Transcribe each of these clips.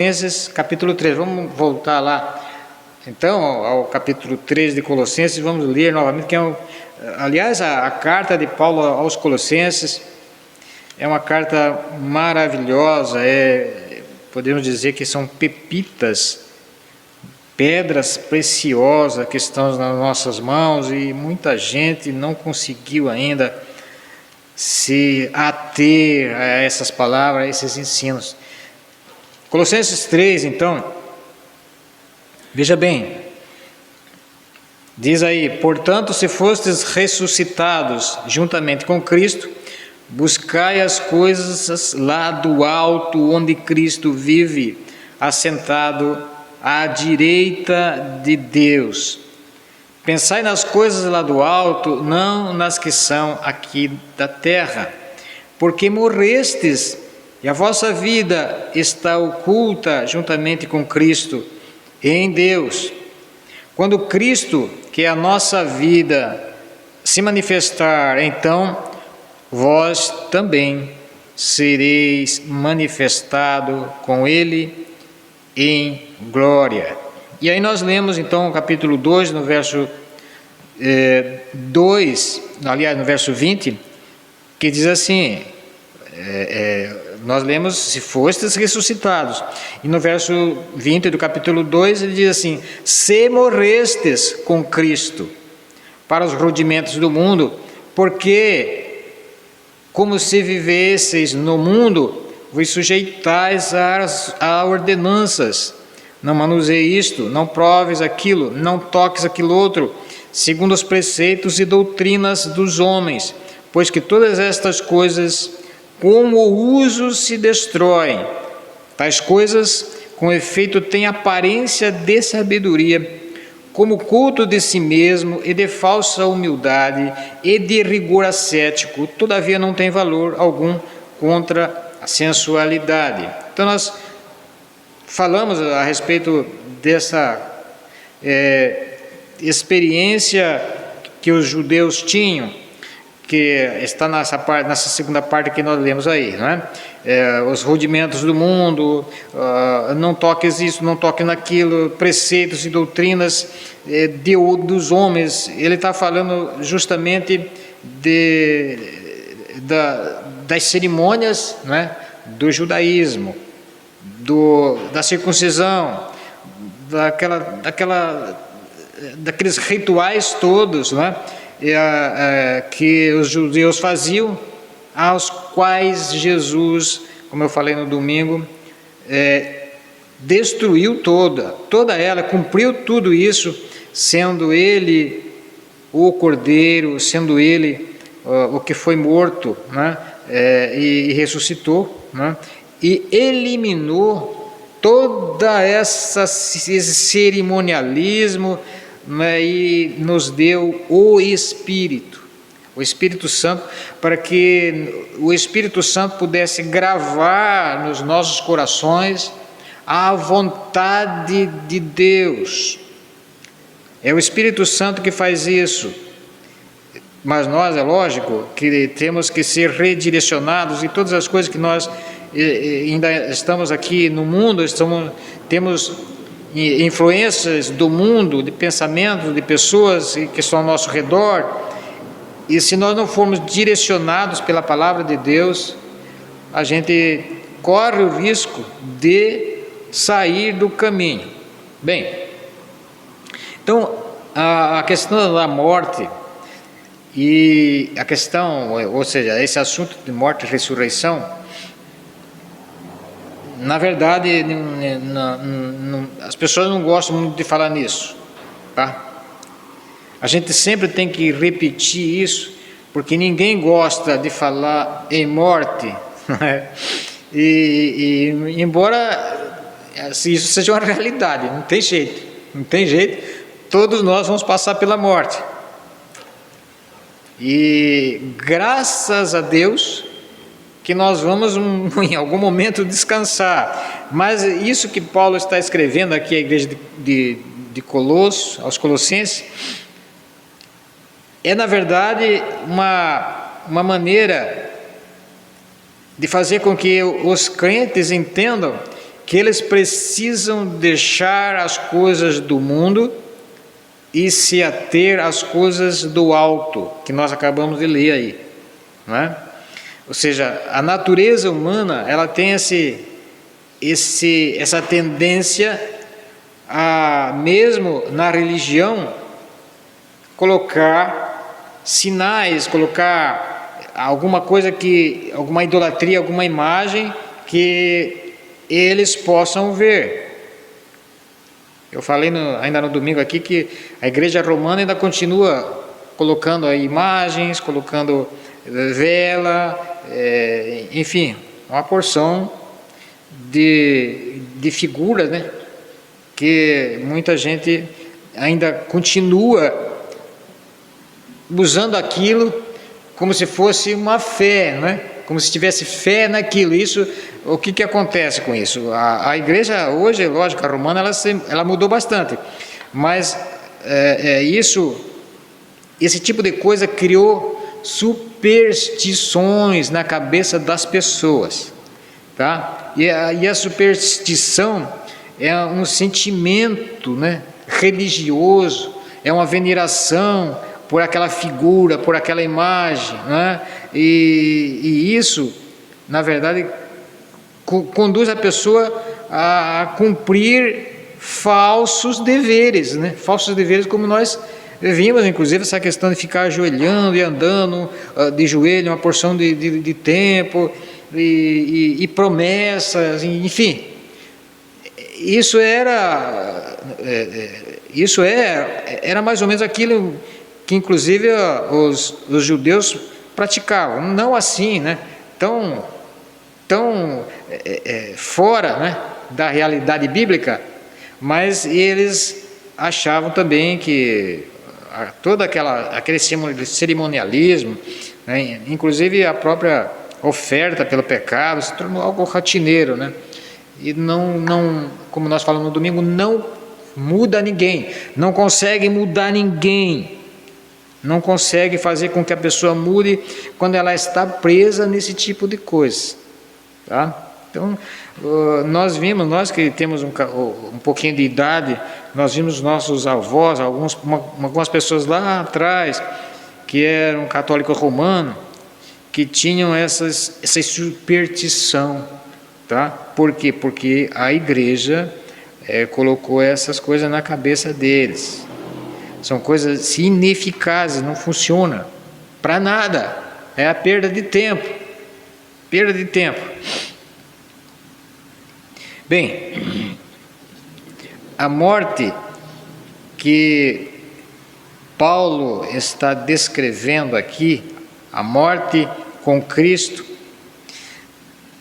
Colossenses capítulo 3, vamos voltar lá então ao capítulo 3 de Colossenses, vamos ler novamente, que aliás a carta de Paulo aos Colossenses é uma carta maravilhosa, podemos dizer que são pepitas, pedras preciosas que estão nas nossas mãos, e muita gente não conseguiu ainda se ater a essas palavras, a esses ensinos. Colossenses 3, então, veja bem, diz aí: portanto, se fostes ressuscitados juntamente com Cristo, buscai as coisas lá do alto, onde Cristo vive, assentado à direita de Deus. Pensai nas coisas lá do alto, não nas que são aqui da terra, porque morrestes, e a vossa vida está oculta juntamente com Cristo em Deus. Quando Cristo, que é a nossa vida, se manifestar, então vós também sereis manifestado com Ele em glória. E aí nós lemos então o capítulo 2, no verso 2, aliás no verso 20, que diz assim, nós lemos: se fostes ressuscitados, e no verso 20 do capítulo 2 ele diz assim: se morrestes com Cristo para os rudimentos do mundo, porque como se vivesseis no mundo, vos sujeitais a ordenanças: não manuseie isto, não proves aquilo, não toques aquilo outro, segundo os preceitos e doutrinas dos homens, pois que todas estas coisas com o uso se destroem. Tais coisas, com efeito, têm aparência de sabedoria, como culto de si mesmo e de falsa humildade e de rigor ascético, todavia não tem valor algum contra a sensualidade. Então nós falamos a respeito dessa experiência que os judeus tinham, que está nessa segunda parte que nós lemos aí, não é? Os rudimentos do mundo, não toques isso, não toques naquilo, preceitos e doutrinas dos homens. Ele está falando justamente das cerimônias, não é? Do judaísmo, da circuncisão, daqueles rituais todos, não é? Que os judeus faziam, aos quais Jesus, como eu falei no domingo, destruiu toda ela, cumpriu tudo isso, sendo ele o Cordeiro, sendo ele o que foi morto, né? E ressuscitou, né? E eliminou toda esse cerimonialismo, né? E nos deu o Espírito Santo, para que o Espírito Santo pudesse gravar nos nossos corações a vontade de Deus. É o Espírito Santo que faz isso, mas nós, é lógico, que temos que ser redirecionados, e todas as coisas que nós ainda estamos aqui no mundo, temos influências do mundo, de pensamentos, de pessoas que estão ao nosso redor, e se nós não formos direcionados pela palavra de Deus, a gente corre o risco de sair do caminho. Bem, então a questão da morte e a questão, ou seja, esse assunto de morte e ressurreição, na verdade, as pessoas não gostam muito de falar nisso, tá? A gente sempre tem que repetir isso, porque ninguém gosta de falar em morte, né? E embora isso seja uma realidade, não tem jeito, todos nós vamos passar pela morte. E graças a Deus que nós vamos em algum momento descansar. Mas isso que Paulo está escrevendo aqui à igreja de Colossos, aos Colossenses, é na verdade uma maneira de fazer com que os crentes entendam que eles precisam deixar as coisas do mundo e se ater às coisas do alto, que nós acabamos de ler aí, não é? Ou seja, a natureza humana, ela tem essa tendência a, mesmo na religião, colocar sinais, colocar alguma coisa alguma idolatria, alguma imagem que eles possam ver. Eu falei ainda no domingo aqui que a igreja romana ainda continua colocando aí imagens, colocando vela, enfim, uma porção de figuras, né? Que muita gente ainda continua usando aquilo como se fosse uma fé, né? Como se tivesse fé naquilo. Isso, o que acontece com isso? A igreja hoje, lógico, a romana, ela mudou bastante, mas esse tipo de coisa criou superstições na cabeça das pessoas, tá? E a superstição é um sentimento, né, religioso, é uma veneração por aquela figura, por aquela imagem, né? E isso, na verdade, conduz a pessoa a cumprir falsos deveres, né? Falsos deveres, como nós vimos, inclusive, essa questão de ficar ajoelhando e andando de joelho uma porção de tempo, e promessas, enfim. Isso era mais ou menos aquilo que, inclusive, os judeus praticavam. Não assim, né? Tão fora, né, da realidade bíblica, mas eles achavam também que todo aquele cerimonialismo, né, inclusive a própria oferta pelo pecado, se tornou algo rotineiro, né? E não, como nós falamos no domingo, não muda ninguém, não consegue mudar ninguém, não consegue fazer com que a pessoa mude quando ela está presa nesse tipo de coisa, tá? Então, nós que temos um pouquinho de idade, nós vimos nossos avós, algumas pessoas lá atrás, que eram católicos romanos, que tinham essa superstição, tá? Por quê? Porque a igreja colocou essas coisas na cabeça deles. São coisas ineficazes, não funcionam para nada, é a perda de tempo. Perda de tempo. Bem, a morte que Paulo está descrevendo aqui, a morte com Cristo,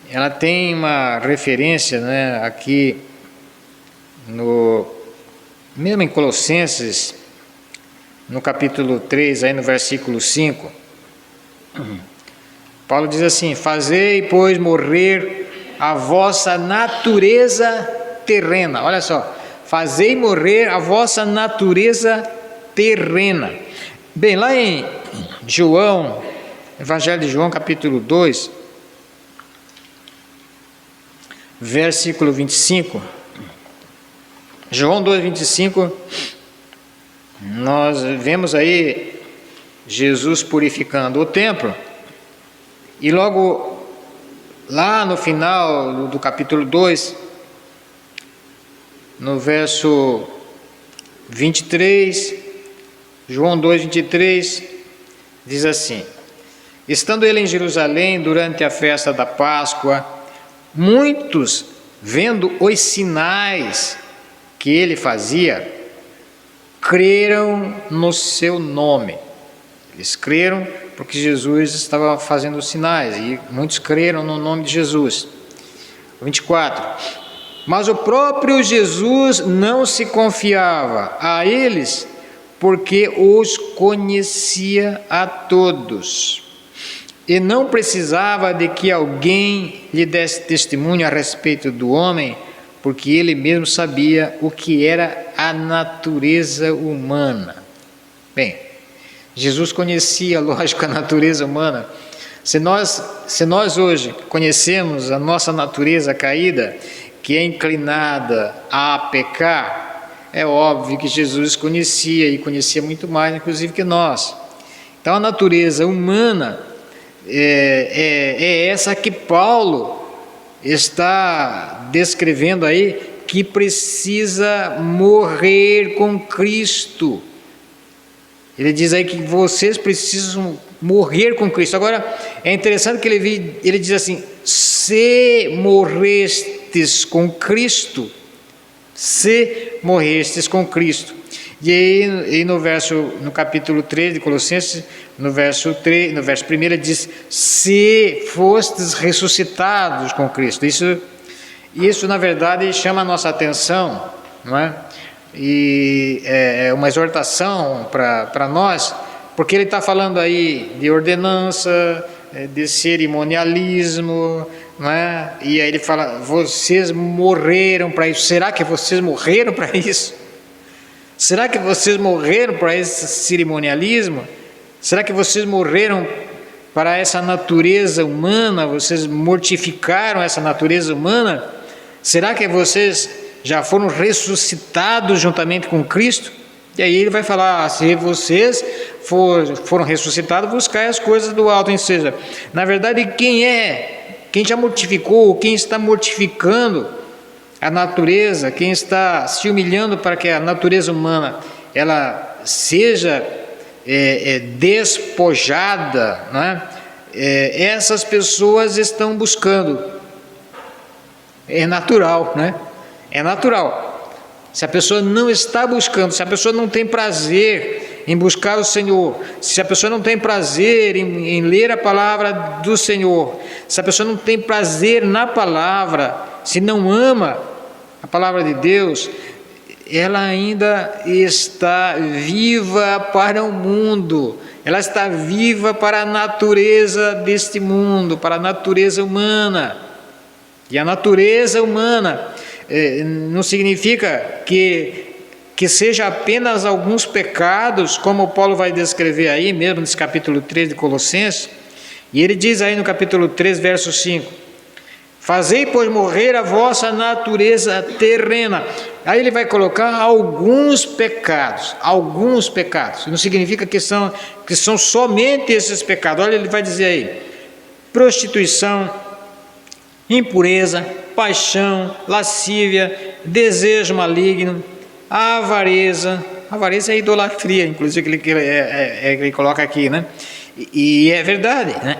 ela tem uma referência, né, aqui mesmo em Colossenses, no capítulo 3, aí no versículo 5, Paulo diz assim: fazei, pois, morrer a vossa natureza terrena. Olha só, fazei morrer a vossa natureza terrena. Bem, lá em João, Evangelho de João, capítulo 2, versículo 25, João 2, 25, nós vemos aí Jesus purificando o templo, e logo lá no final do capítulo 2, no verso 23, João 2, 23, diz assim: estando ele em Jerusalém durante a festa da Páscoa, muitos, vendo os sinais que ele fazia, creram no seu nome. Eles creram porque Jesus estava fazendo sinais, e muitos creram no nome de Jesus. 24. Mas o próprio Jesus não se confiava a eles, porque os conhecia a todos, e não precisava de que alguém lhe desse testemunho a respeito do homem, porque ele mesmo sabia o que era a natureza humana. Bem, Jesus conhecia, lógico, a natureza humana. Se nós hoje conhecemos a nossa natureza caída, que é inclinada a pecar, é óbvio que Jesus conhecia, e conhecia muito mais, inclusive, que nós. Então, a natureza humana é essa que Paulo está descrevendo aí, que precisa morrer com Cristo. Ele diz aí que vocês precisam morrer com Cristo. Agora, é interessante que ele diz assim: se morrestes com Cristo, se morrestes com Cristo. E aí no capítulo 3 de Colossenses, no verso 1, ele diz: se fostes ressuscitados com Cristo. Isso na verdade chama a nossa atenção, não é? E é uma exortação para nós, porque ele está falando aí de ordenança, de cerimonialismo, não é? E aí ele fala: vocês morreram para isso. Será que vocês morreram para isso? Será que vocês morreram para esse cerimonialismo? Será que vocês morreram para essa natureza humana? Vocês mortificaram essa natureza humana? Será que vocês já foram ressuscitados juntamente com Cristo? E aí ele vai falar: se vocês foram ressuscitados, buscai as coisas do alto. Ou seja, na verdade, quem já mortificou, quem está mortificando a natureza, quem está se humilhando para que a natureza humana ela seja despojada, né? Essas pessoas estão buscando. É natural, né? É natural. Se a pessoa não está buscando, se a pessoa não tem prazer em buscar o Senhor, se a pessoa não tem prazer em ler a palavra do Senhor, se a pessoa não tem prazer na palavra, se não ama a palavra de Deus, ela ainda está viva para o mundo, ela está viva para a natureza deste mundo, para a natureza humana. E a natureza humana não significa que seja apenas alguns pecados, como Paulo vai descrever aí mesmo nesse capítulo 3 de Colossenses. E ele diz aí no capítulo 3, verso 5: fazei, pois, morrer a vossa natureza terrena. Aí ele vai colocar alguns pecados, não significa que são somente esses pecados. Olha, ele vai dizer aí: prostituição, impureza, paixão, lascívia, desejo maligno, avareza é idolatria, inclusive, que ele coloca aqui, né? E é verdade, né?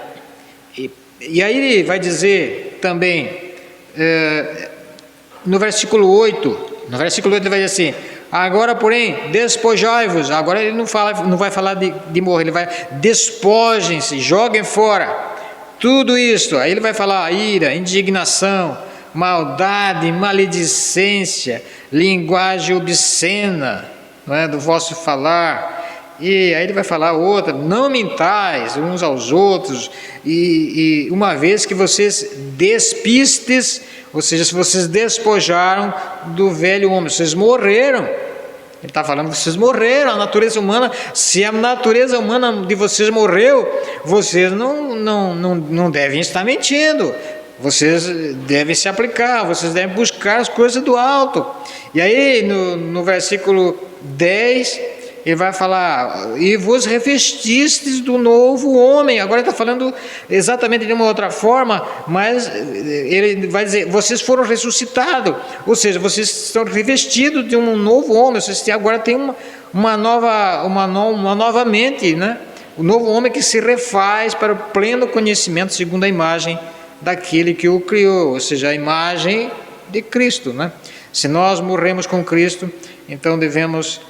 E aí ele vai dizer também, no versículo 8 ele vai dizer assim: agora, porém, despojai-vos. Agora ele não vai falar de morrer, ele vai: despojem-se, joguem fora tudo isso. Aí ele vai falar ira, indignação, maldade, maledicência, linguagem obscena, não é, do vosso falar. E aí ele vai falar outra: não mintais uns aos outros, e uma vez que vocês despistes, ou seja, se vocês despojaram do velho homem, vocês morreram. Ele está falando: vocês morreram, a natureza humana. Se a natureza humana de vocês morreu, vocês não devem estar mentindo, vocês devem se aplicar, vocês devem buscar as coisas do alto. E aí no versículo 10 ele vai falar: e vos revestistes do novo homem. Agora ele está falando exatamente de uma outra forma, mas ele vai dizer: vocês foram ressuscitados, ou seja, vocês estão revestidos de um novo homem. Vocês agora têm uma nova mente, né? O novo homem que se refaz para o pleno conhecimento segundo a imagem daquele que o criou, ou seja, a imagem de Cristo, né? Se nós morremos com Cristo, então devemos,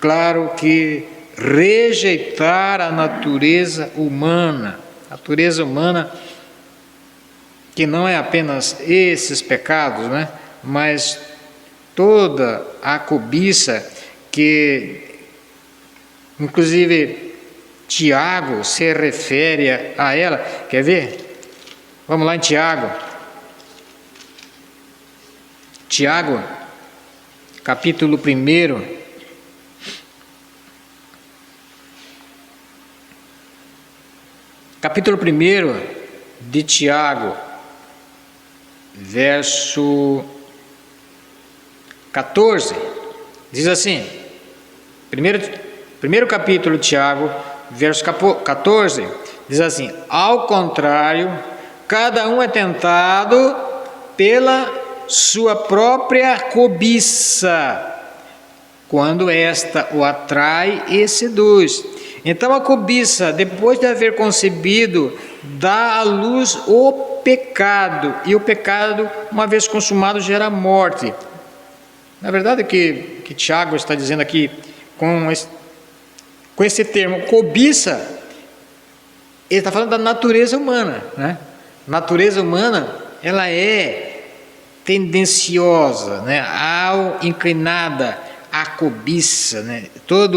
claro, que rejeitar a natureza humana que não é apenas esses pecados, né? Mas toda a cobiça que, inclusive, Tiago se refere a ela. Quer ver? Vamos lá em Tiago, capítulo 1. Capítulo 1 de Tiago, verso 14, diz assim, primeiro capítulo de Tiago, verso 14, diz assim: ao contrário, cada um é tentado pela sua própria cobiça, quando esta o atrai e seduz. Então a cobiça, depois de haver concebido, dá à luz o pecado, e o pecado, uma vez consumado, gera morte. Na verdade, o que Tiago está dizendo aqui com esse termo cobiça, ele está falando da natureza humana, né? Natureza humana, ela é tendenciosa, né? Inclinada à cobiça, né? Todo